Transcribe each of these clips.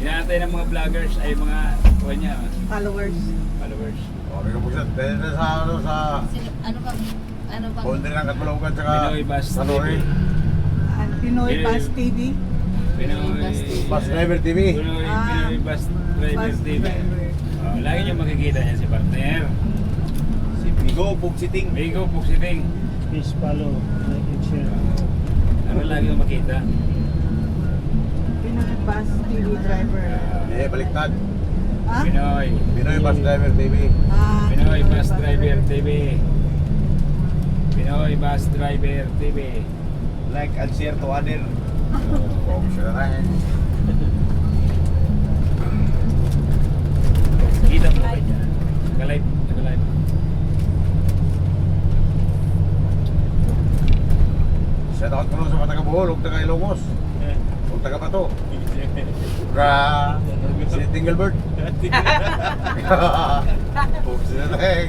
Inaantay ng mga vloggers ay mga niya, Followers. followers. Okay ka po siya. Dahil na sa Ano bang, ano bang, boundary ng Katbalogan tsaka Pinoy Bus Sanore. TV. Pinoy Bus TV. Pinoy Bus Driver TV. Pinoy Bus Driver Bus TV. driver. Oh, lagi niyo makikita niya si partner. Si Bigo, Pugsiting. Bigo, Puksiting. Please follow, like and share. Ano lagi mo makita? Pinoy Bus TV driver. Eh, baliktad. Ha? Pinoy. Pinoy Bus Driver TV. Pinoy Bus Driver TV. Pinoy Bus Driver TV. Like and share to other. Oh, siya na eh. Kita mo kayo dyan. Naka-live. Naka-live. Shout out ko lang sa mga taga-Bohol, huwag taga-Ilongos. Huwag taga-Pato. Ka si Tinglebird. Huwag si Nateng.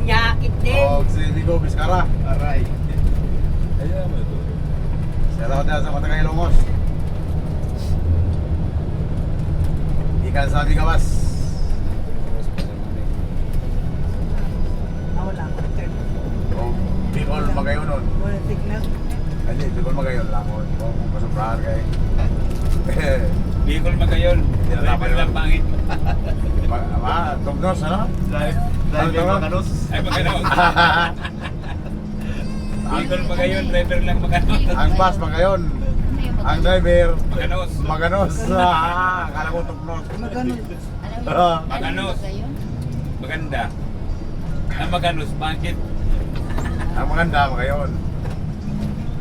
Nyakit din. Huwag si Bigo Vizcara. Aray. Ayan mo ito. Shout out din sa mga taga-Ilongos. Ikan sa Bigawas. Wala ko. O Bicol Magayon nun. Wala signal. Hindi, Bicol Magayon lang mo. Kung masuprahan kayo. Bicol Magayon. Tinatapan Driver lang lang. pangit. Tugnos, ano? Driver Maganos. Ay, Maganos. Bicol Magayon, driver lang Maganos. Ang bus Magayon. ano yung Ang driver Maganos. Maganos. Akala ko tugnos. Magano. Maganos. Magayon? Maganda. Ang Maganos, bakit? Ang maganda Magayon.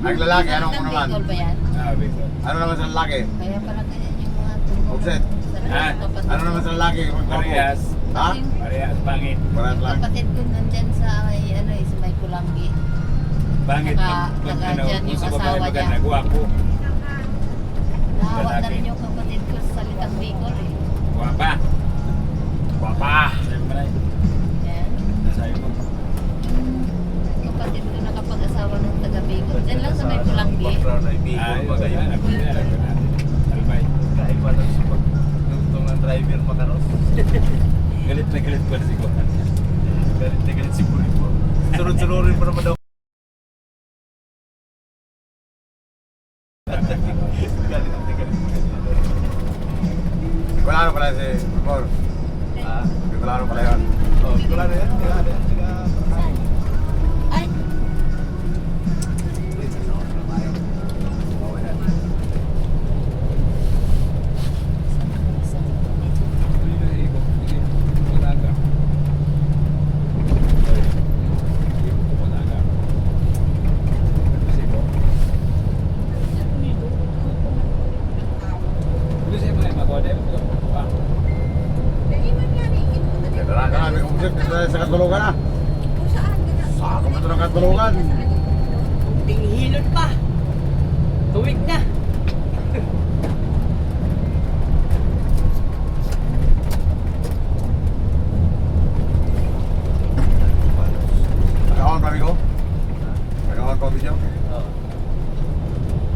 Ang lalaki, anong mo Hanggang naman? Bicol ba yan? Ah, Bicol. Ano naman sa lalaki? Kaya pala ganyan yung mga tungkol. Offset. Ah, Ano naman sa lalaki? Parehas. Ha? Parehas, pangit. Parehas lang. Kapatid ko nandyan sa ano sa may Kulanggi. Pangit Naka- dyan yung kung sa babae asawa maganda, niya. guwapo. Nahawa na Lalaki. rin yung kapatid ko sa Salitang Bicol eh. Guwapa. Guwapa. Sabi mo na Yan. Sabi mo. Yung kapatid ko nakapag-asawa ng taga Bicol. Dyan lang sa may Kulanggi. Background ay Bicol Ay, Magayon. alam ko natin. Albay. Kaiba ng support. Tungtong ng driver Maganos. Galit na galit pa si Kuhan. Galit na galit si Pulipo. Sunod-sunurin mo naman daw. Galit na galit. Bicolano pala si Mor. Bicolano pala yun. Oh, Bicolano yan. Bicolano yan. Ay! Kaya na kami kung sa Katbalogan na. Saka mo ito ng Katbalogan. Hilot pa. Tuwig na. Nag-on pa, amigo? Nag-on pa video? Oo.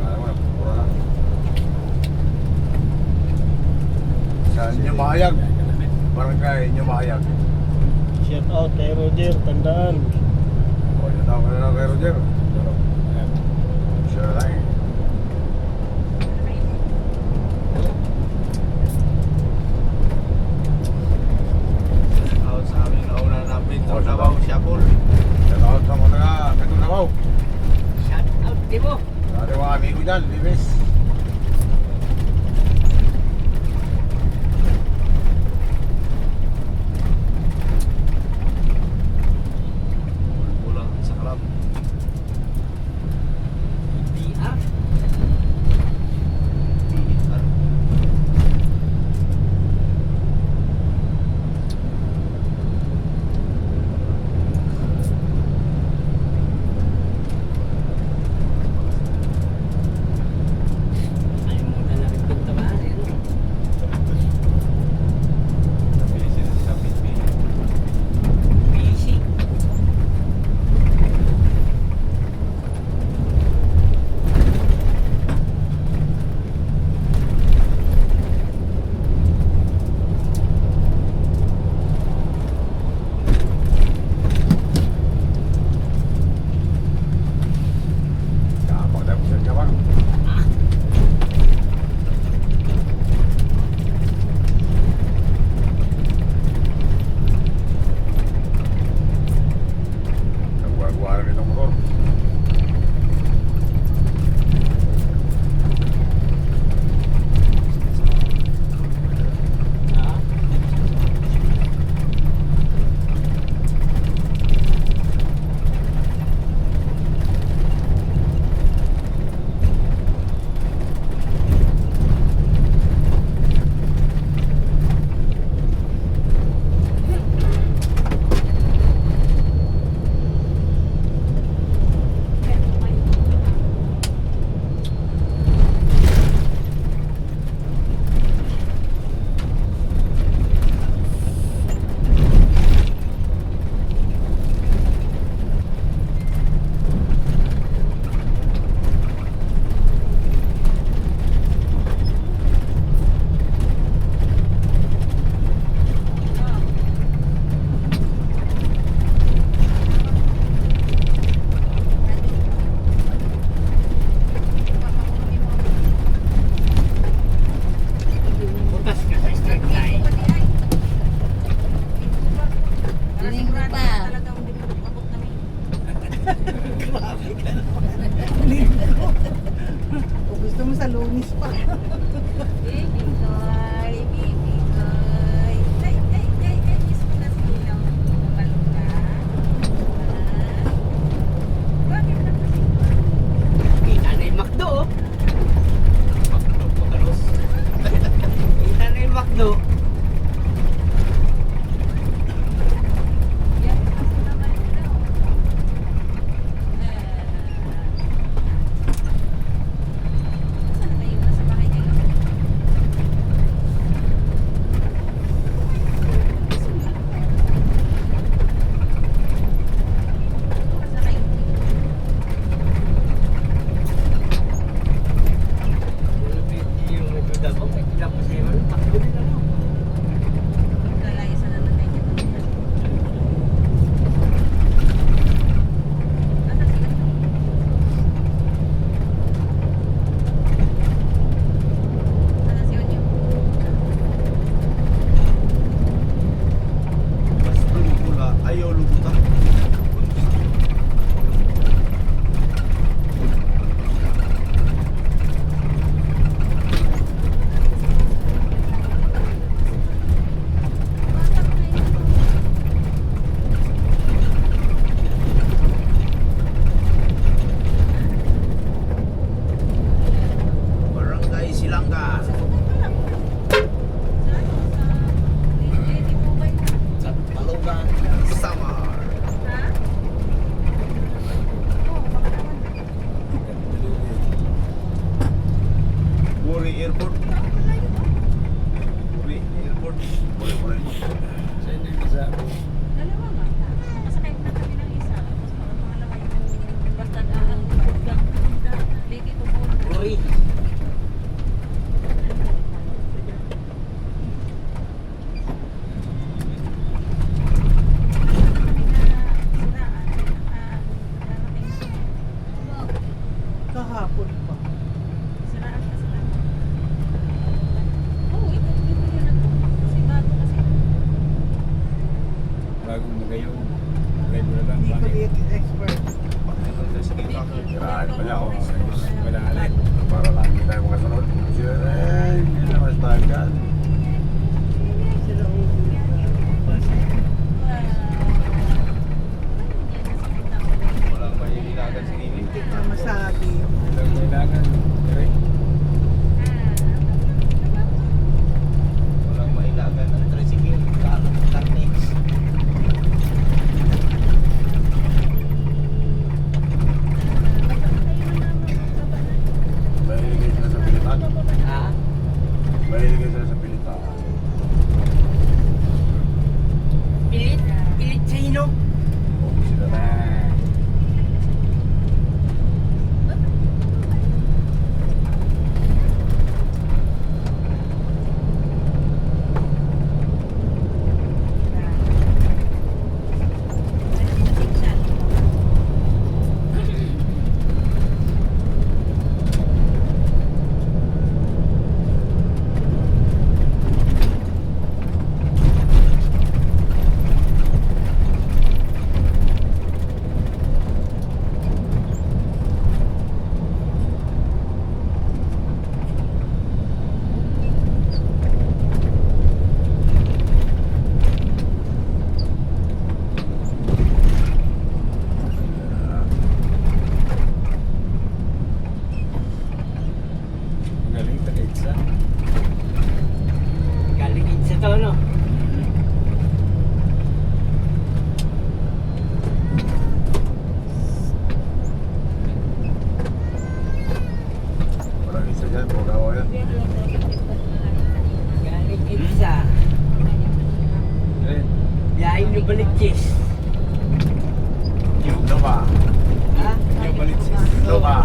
Alam mo na, puro lang. Sa inyo mahayag. Barangay inyo mahayag. Shout out kay Roger, tandaan. O, yun ako na kay Roger. Sure lang eh. Sa amin nauna namin Oh, sa Davao, Siapol. Shout out sa mga taga-Petro Davao. Shout out, di mo. Sa ating mga amigo dyan, Libes. Pulang sa Kalab. Di Kita na yung McDo. Oh. Kita na yung McDo. Yung nagduda ko, may kinapos sa'yo. Takbo din ano. Basta lumula, ayaw lumutan. Barangay Silangga. Sa Palugan, Samar. Buri Airport. Buri Airport. Boleh. Sa inyo yung isa. Uri. Kahapon pa. Bagong magayon. Drive mo na lang. Hindi ko Bakit? lihat expert. Kirahan pa niya ako. Wala alam. Para lang hindi tayo makasunod. Siyempre, hindi na mas bagal. Sila ang Walang mahihinagan si Nini. hindi pa masabi. Walang kailangan. Direct. Walang mahilagan ng tricycle. Carnage. Mahiligay sila sa pilitan. Ha? Mahiligay sila sa pilitan. Pilit. Pilit sa hinog. Oo, sila na. Magaling sa EDSA. Galing sa to, no? Walang isa dyan, puro gawa yan. Galing sa. Ayun. Yain yung balikis. Yung luma. Ha? Yung balitsis. Luma.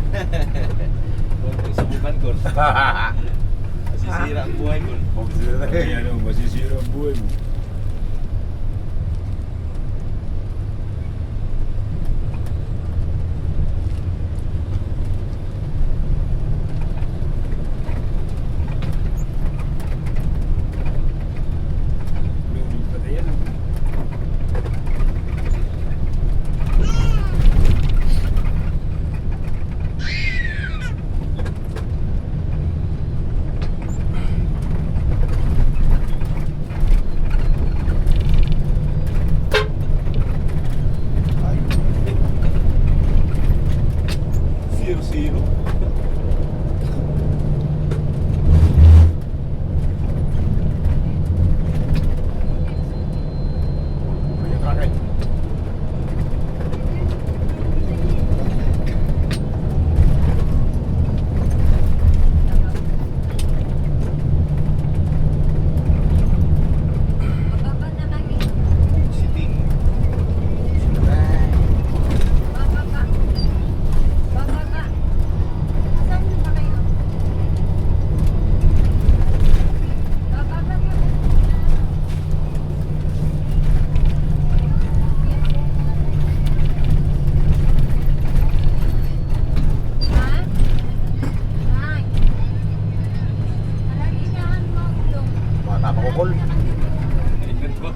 Huwag mong subukan ko. Masisira ang buhay ko. Huwag sila na Ay, eh. ano, masisira ang buhay mo. Luming pati yan, ah. Ay, 0-0. may truck eh. Bababa na kami. Sitting. Bababa. Bababa. Saan na ba kayo? Bababa na. Ha? Ay. Alaginahan mo ako doon. Bata pa kukul. Ingat ko.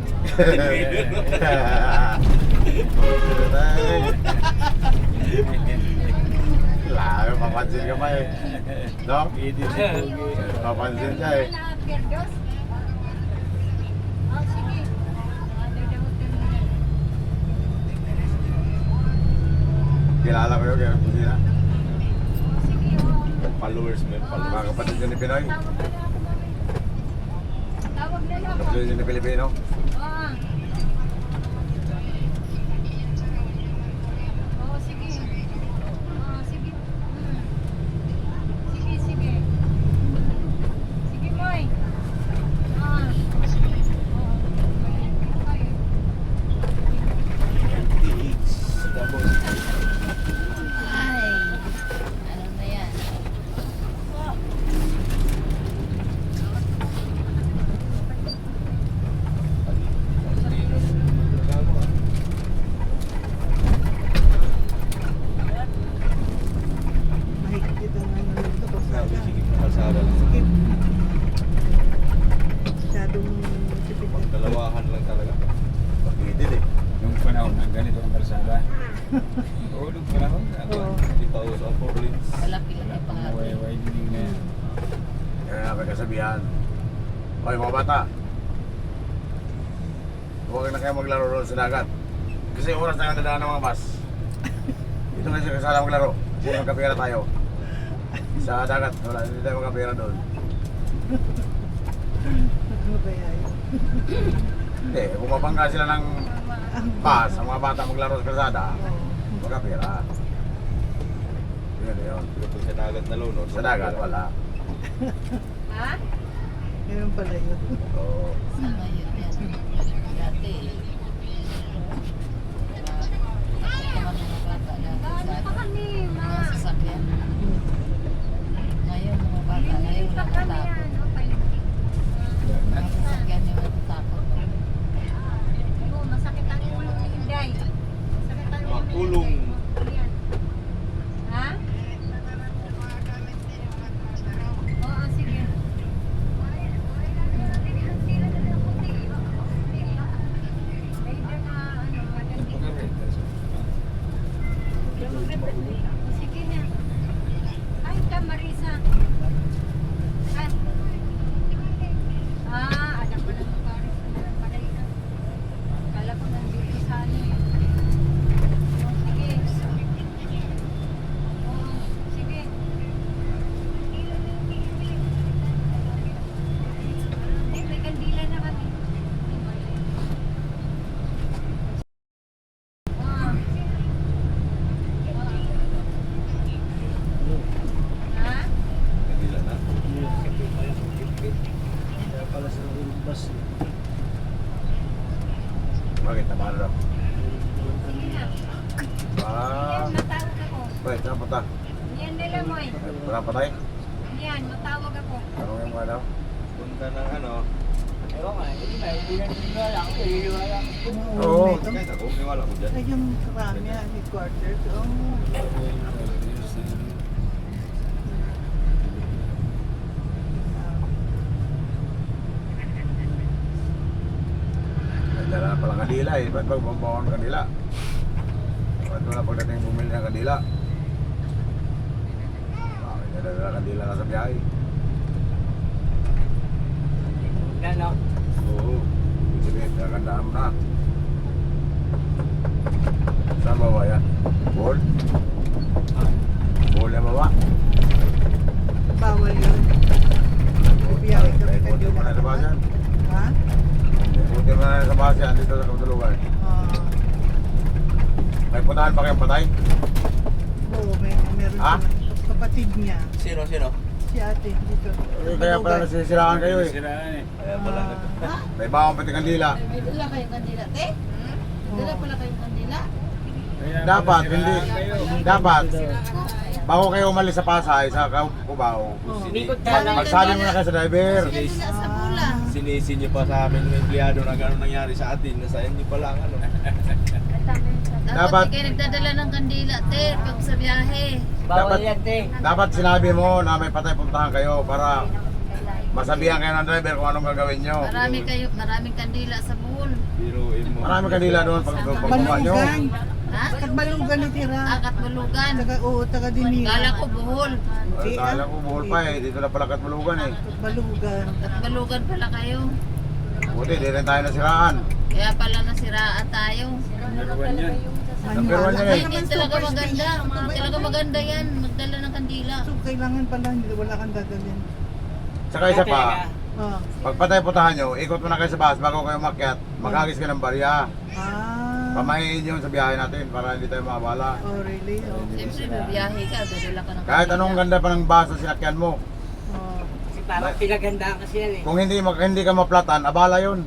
Layo, papansin ka pa eh. No? Pwede siya. Papansin siya eh. Wala, Perdos? Oh, sige. Dadamutin mo na. Kilala ko yun, kaya kusina. Oh, sige, oh. Followers mo yung followers. Mga kapatid yun ni Pinoy. Tawag na lang ako, mami. Tawag na lang ako. Kapatid yun ni Pilipino. Oo. Oo, sige. Oo, sige. Sige, sige. Sige, Moy. Oo. Ay. Tapos, Ay. Ano na yan? Mahigpit ang ano nito. sabi, Kalsada. sige, kalsada lang. Sikip. Masyadong tipid na. Pagdalawahan lang talaga. Pagkitid eh. Nung panahon ng ganito ang kalsada. Oo, nung panahon. Oo. Hindi pa uso ang four lanes. Malaki-laki pa nga. Widening na yan. Kaya nga may kasabihan. Hoy mga bata. Huwag na kayo maglaro roon sa dagat. Kasi oras na nga dadaan ng mga bus. Dito na siya kasala maglaro. Kasi magkapira tayo. Sa dagat, wala, hindi tayo magkapira doon. Ano ba yan? Hindi, kung mabangga sila ng bus, ang mga bata maglaro sa kalsada, magkapira. Yun yun. Pero kung sa dagat na lunod. Sa dagat, wala. Ha? Ganun pala yun. Oo. Sa ngayon yan. Dati. Mga sasakyan. Ngayon mga bata, ngayon wala matapon. Mga sasakyan yung matapon. Masakit ang ulo ni Inday. Masakit ang ulo ni Makulong. Inday. Ha? Oo, sige. Sige na. Ay, ka Marisa. Alam ko na ng Paris na lang pala ito. Kala ko nandito sa ano eh. Oh, sige. Oo, sige. May kandila na kami. Ha? Nagila na. Kaya pala sa bus. Bakit naman daw? Sige na. Ah, Yan, matawag ako. wait, saan punta? Yan Alam mo eh. Wala patay? Yan, matawag ako. Tanongin mo nga daw. Punta ng ano. Ewan nga, hindi na niniwala ako. Niniwala ako. Oo. Kahit ako, niwala ko dyan. Ay, yung karami, headquarters. Oh. Dala na palang kadila eh. Ba't pag bumbawa ng kadila? Ba't wala pagdating bumili ng kadila? Bakit nadala kadila na sa biyahe? Ano? Oo. Ibig sabihin, kakandaan mo na. Saan ba ba yan? Ball? Ball yung baba? Bawal yun. Bibiyahe kami Buti mo na sa basan. Ha? Buti mo na sa basan dito sa Kabutulugan. Ah. May puntahan pa kayong patay? Oo, meron Ha? sila. Kapatid niya. Sino? Si ate dito. Kaya pala nasisiraan kayo eh. Siraan eh. Kaya pala. May bawang pati kandila. May dala kayong kandila, te? Dala pala kayong kandila. Kaya Dapat, pala hindi. siraan kayo. Dapat, bago kayo umalis sa Pasay, sa Cubao, Unikot ka lang. magsabi mo na kayo sa driver. Kandila sa bula. Sinisi niyo pa sa amin ng empleyado na gano'n nangyari sa atin. Nasa hindi pa lang ano. Dapat- Dapat kayo nagdadala ng kandila, te, pag sa biyahe. Bawal Dapat- yan, te. Dapat sinabi mo na may patay puntahan kayo para masabihan kayo ng driver kung anong gagawin nyo. Maraming kandila sa buhol. Biruin mo. Marami kandila doon pag pagkuha nyo. Balugan. Ha? Balugan ni Tira. Akat Bulugan. Taga Dinila. Kala ko buhol. Ay, kala ko buhol pa eh. Dito na pala Katmulugan eh. Balugan. At Balugan pala kayo. Buti, di rin tayo nasiraan. Kaya pala nasiraan tayo. Naruan yan. Number one yan eh. Hindi talaga maganda. Hindi talaga maganda yan. Magdala ng kandila. So, kailangan pala, hindi wala kang dadalhin. Tsaka isa pa, Ah. pag patay puntahan nyo, ikot mo na kayo sa bus bago kayo makyat. Maghagis ka ng barya. Ah. Pamahiin yun sa biyahe natin para hindi tayo makabala. Oh, really? Oh. Siyempre, bibiyahe ka. Dadala ka ng Kahit anong ganda pa ng bus na sinakyan mo. Oh. Kasi parang pinagandaan kasi yan eh. Kung hindi ka maplatan, abala yun.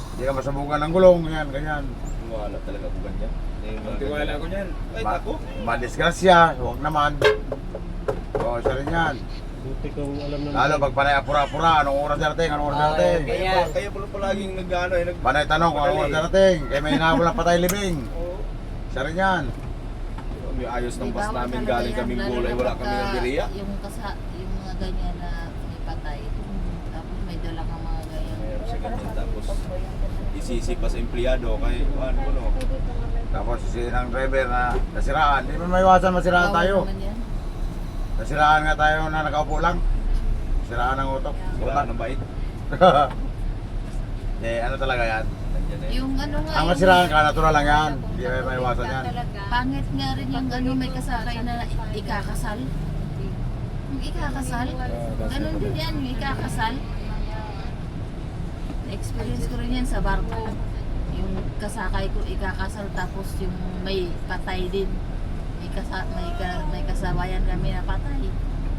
Hindi ka masabugan ng gulong, yan, ganyan. Wala talaga ko ganyan. Ang tiwala ko niyan. Ay, ako. Madisgrasya, huwag naman. Oo, siya rin yan. Buti kung alam na Lalo pag panay apura-apura, anong oras darating, anong oras darating. Kaya pala palaging nag-ano eh. Panay tanong kung anong oras darating, kaya may hinahabol ng patay libing. Oo. Siya rin yan. May ayos ng May bus bawal namin talaga galing yan, kaming lalo gulay, na wala pagka kami ng biriya. yung mga ganyan na may patay. Tapos may dala kang mga ganyan. Mayroon sa ganyan tapos isisi pa sa empleyado kay ano no. Tapos si ng driver na nasiraan, hindi mo maiwasan masiraan Bawal tayo. naman yan. Nasiraan nga tayo na nakaupo lang. Siraan ng utok. Wala nang bait. Eh, ano talaga yan? Nandiyan eh. Yung ano nga. Ang masiraan ka, natural lang yan. Hindi may maiwasan yan. Pangit nga rin yung ano may kasakay na ikakasal. Yung ikakasal. Ganun din yan, yung ikakasal. Na-experience ko rin yan sa barko. Yung kasakay ko ikakasal tapos yung may patay din. May kasabayan kami na patay.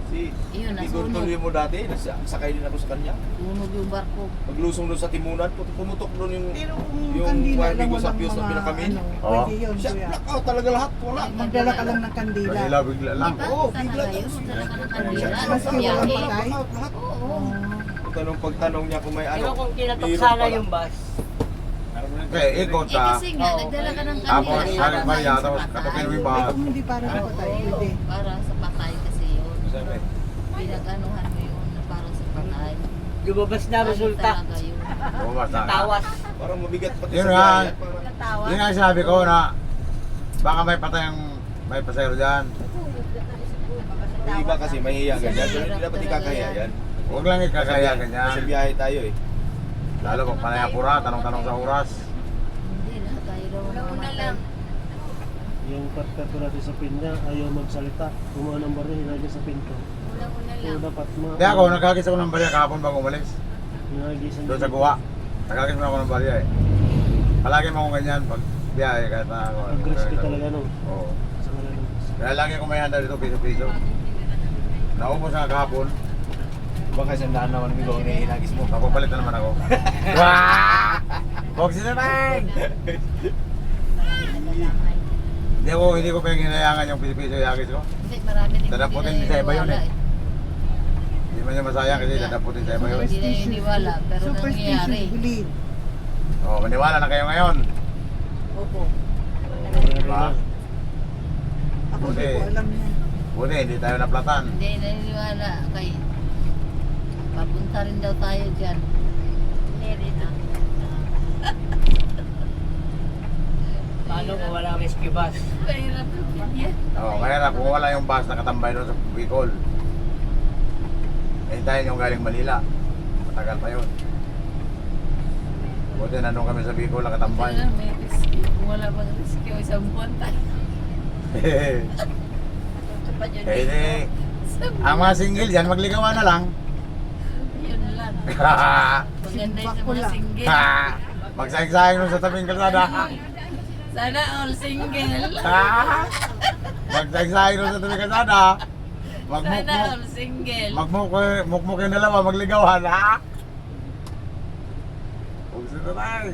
Si Yun, Igor nasunog. tuloy mo dati, sakay din ako sa kanya. Tunog yung barko. Maglusong doon sa timunan, pumutok doon yung Pero kung yung kandila wiring lang ko sa walang fuse na mga pinakamin. ano, Oo. pwede yun, Siya, kuya. blackout talaga lahat, wala. Magdala ka lang ng kandila. Kanila bigla lang. Diba? Oo, Talaga bigla. yun. Dala ka ng kandila. Mas Sa walang biyahe. patay? Blackout lahat. Oo. Pagtanong niya kung may Pero ano. kung kinatok mayroon sana pala. yung bus, Okay, ikot Eh ka. kasi nga, nagdala ka ng Tapos, kandila. sakit para Maria, sa tapos patay. katukin mo yung Ay, bahal. kung hindi para sa patay, pwede. Para sa patay kasi yun. Sabi, Pinag-anuhan mo yun na para sa patay. lumabas na resulta. Talaga yun. bumas na. Tawas. Parang mabigat pati Yun sa nga. biyahe. Parang Katawa. Yun nga sinabi ko na baka may patay ang may pasero dyan. yung iba kasi mahihiya ganyan. Pero hindi dapat ikakahiya yan. Huwag lang ikakaya Sa ganyan. biyahe tayo eh. Lalo pag panay apura, tanong-tanong sa oras. Hindi, lahat tayo daw mamatay. yung partner ko natin sa pin niya, ayaw magsalita. Kumuha ng baril, hinagis sa pinto. So dapat Hindi ako, nagkagis ako ng barya kahapon bago umalis. hinagisan Doon sa guwa. Nagkagis mo ako ng barya eh. Palagi mo ako ganyan pag biyahe kahit na ako. Aggressive talaga no. Oo. Sa kanila. Kaya lagi ko may handa dito piso-piso. Naubos na kahapon, Baka isang daan naman milo ang hinagis mo. papapalit na naman ako. Wah! Boxy na bang! Hindi ko pinag-hinayangan yung piso-piso yagis ko. Hindi, marami din Dadaputin hindi din sa iba yun naniniwala Hindi man niya masayang kasi dadaputin sa iba yun. Hindi naniniwala, pero Superstitious nangyayari. belief. Oh, maniwala na kayo ngayon. Opo. Diba? Ako Buti. hindi ko alam yan. Buti, hindi tayo naplatan. Hindi naniniwala. Kay, papunta rin daw tayo dyan. Hindi rin ah. Paano kung wala rescue bus? Mahirap yung yan. Oh, kaya na kung wala yung bus nakatambay doon sa Bicol. Hintayin yung galing Manila. Matagal pa yun. Buti nandun kami sa Bicol nakatambay. Kaya may rescue. Kung wala bang rescue, isang buwan tayo. Eh, ang mga single dyan, magligawan na lang. Yun lang. Maganda yung sa mga single. Magsayang-sayang nun sa tabing kalsada. Sana all single. Magsayang-sayang nun sa tabing kalsada. Sana all single. Magmukmuk yung dalawa, magligawan, ha? Huwag sila tayo.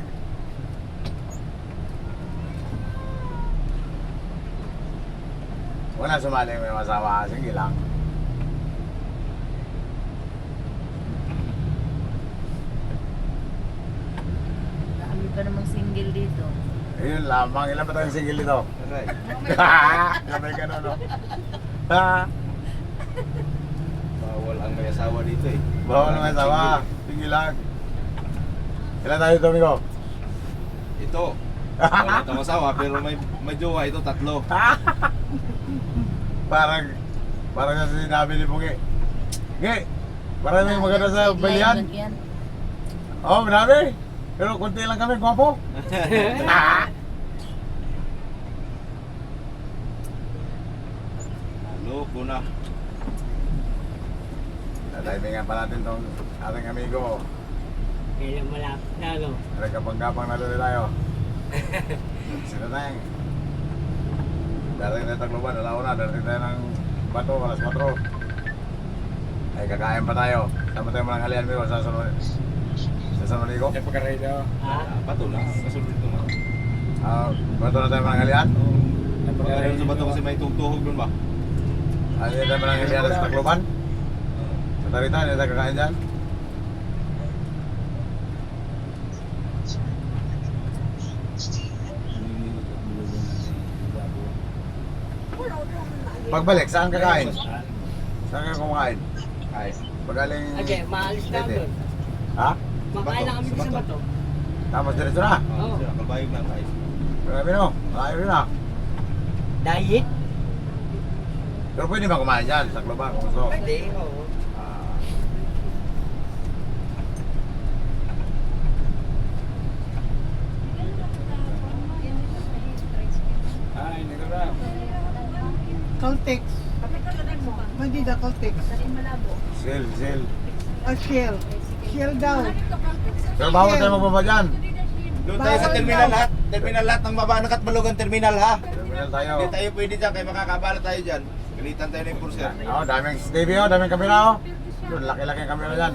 Wala sumali may masawa, sige lang. Dami pa namang single dito. Ayun lamang, ilan ba tayong single dito? Aray. Kamay ka no? Bawal ang may asawa dito eh. Bawal may asawa, sige lang. Ilan tayo dito, amigo? Ito. Wala itong asawa pero may jowa ito, 3. Parang sa sinabi ni Bungi. Bungi, parang may maganda sa balian. Yan. Oo, oh, marami. Pero konti lang kami, gwapo. Loko na. Natimingan pa natin tong ating amigo. Kaya malapit na, no? Nagkapang-kapang na tuloy tayo. Sino na yung? Darating tayo Tacloban, alauna. Darating tayo ng Bato, alas 4. Ay, kakain pa tayo. Tama tayo mga halian, amigo, sa San Manico. Yung pagkaray daw. Ha? Pato lang. Kasunod ito na. Bato na tayo mga halian. Yung pagkaray Sa bato kasi may tuhog doon ba? Ay, hindi tayo mga halian sa Tacloban. Sa Tarita, hindi tayo kakain dyan. Pagbalik, saan kakain? Saan ka kumakain? Ay. Pagaling... Okay, maalis na Leyte. doon. Ha? Makain na kami Sa sa bato. bato. Tapos diretso na. Oo. Nakabayog na tayo. Grabe no, malayo rin ah. Diet? Pero pwede ba kumain dyan sa Tacloban kung gusto? Pwede, oo. Ah. Ay, hindi ko na. Caltex. Hindi da Caltex. Sil. Shell. Shell daw. Pero bawal tayo magbaba dyan. Doon tayo sa Bawal terminal daw. lahat. Terminal lahat ng baba nakatbalugan terminal ha. Terminal tayo. Hindi tayo pwede dyan kaya makakabala tayo dyan. Galitan tayo ng enforcer. Oo, daming TV oh, daming kamera oh. Doon, laki-laki ang kamera dyan.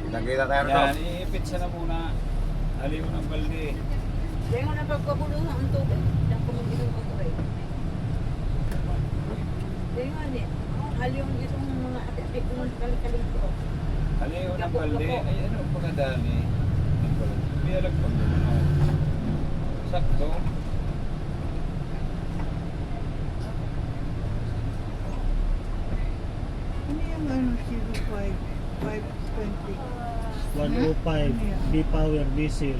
Kita tayo rito. Yan, iipit siya na muna. Hali mo ng balde. Kaya nga napagpabulungan ang tubig. Dako mo ginong tubig. Kaya nga di. Haliw itong mga ati-ati kung kalikaling ko. Hali mo ng balde. Ay, ano pagkadali? May alagpag mo. Sakto. Ano yung ano, 05? 520. 105, B-Power, diesel.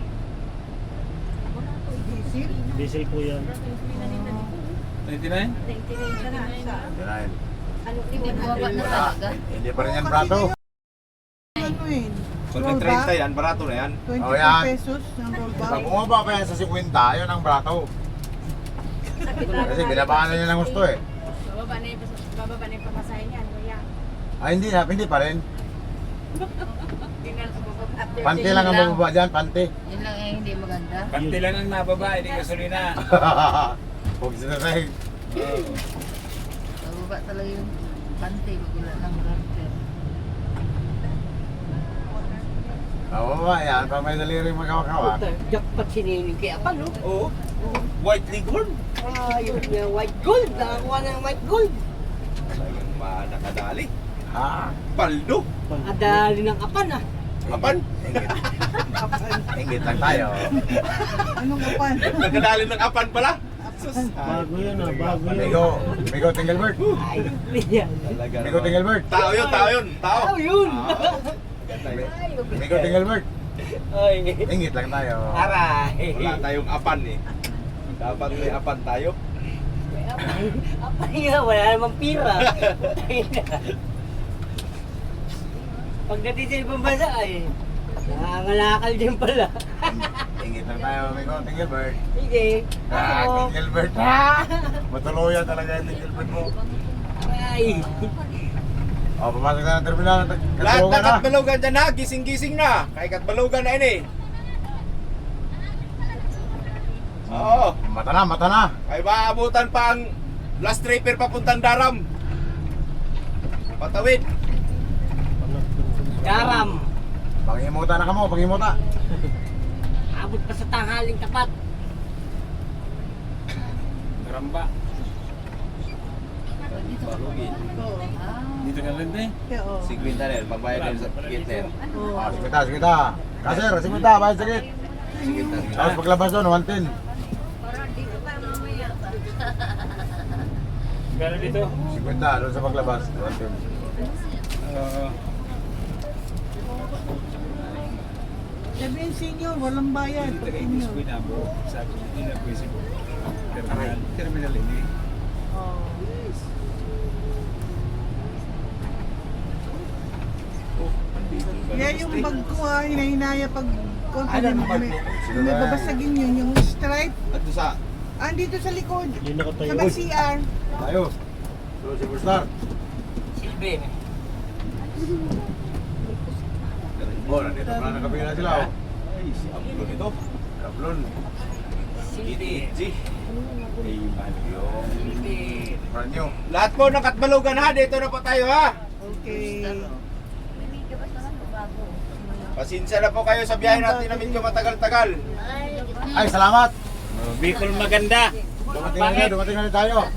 Diesel? Diesel po yan. 99? Tingin siya na sa Yan. ano Hindi bumaba na Wala. talaga. Hindi pa rin yan brato. Ano yun? Pag may 30 yan, barato na yan. 24 Oh, yan. pesos yung Pag rollback. bumaba pa yan sa 50, yun ang brato. Kasi binabaan na niya ng gusto eh. bababa na yung pamasahin niyan, kuya. Ay, hindi pa rin. Hindi na sa bababa. After Panty lang ang bababa dyan, panty. Yun lang eh, hindi maganda. Panty lang ang nababa, hindi gasolina. Huwag sinasahig. Bababa talaga yung panty, wala ng garter. Bababa yan, pag may daliri magkawakawan. Jackpot siniling kaya pa, no? Oo. White liquor. Ayun na, white gold. Nakakuha na ng white gold. Talagang nakadali. Ha? Paldo. Adali ng apan ah. Apan. Ingit lang tayo. Anong kapan? Nagkadali ng apan pala. Sus. Bago yan ah, bago yan. Migo Tingelbert. Ay, yan. Talaga Migo naman. Tingelbert. Tao yun, tao yun. Tao. Tao yun. Ganda yun. Migo Tingelbert. Ay, Ingit lang tayo. aray. Wala tayong apan eh. Dapat may apan tayo. Apan nga, wala namang pira. Pagdating sa ibang bansa ay, nangangalakal din pala. Ingit lang tayo, Migo Tingelbert. Sige. Ako. Tingelbert. Matuluyan talaga yung Tingelbert mo. Ay. O, pumasok na ng terminal. Lahat Katulungan na na. Katbalogan dyan na. Gising-gising na. Kay Katbalogan na ini. Oo. Mata na, mata na. Ay maabutan pa ang last tripper papuntang Daram. Patawid. Garam. Pangimuta na ka mo, pangimuta. Abot pa sa tanghaling tapat. Ramba. Dito. Oo. Dito ka lang din. Kaya, oo. Si Quintanel, magbayad din sa Quintanel. Oo. Ah, sige ta. Kaser, sige ta, bayad sakit. Sige, Tapos paglabas doon, 110. Gano'n dito? 50 doon sa paglabas, 110. Sabihin senior, walang bayad. Dito kay Senior. Isko na po. Sabi ko, hindi na po isip. Terminal ini. Oo. Kaya yung bag ko hinahinaya pag konti Ano ang bag may, mo? may babasagin yun, yung stripe. At sa Andito sa likod. Yun nakatayo. Sa may CR. Tayo. So, superstar. Silbi. Oh, nandito pa na nakapila sila. Oh. ay, si Ablon ito. Kablon. Silbi. GTG. Ay, Mario. Silbi. Brand new. Lahat po ng Katbalogan ha. Dito na po tayo ha. Okay. Pasensya na po kayo sa biyahe natin na medyo matagal-tagal. Ay, salamat. Bicol maganda. Dumating na tayo.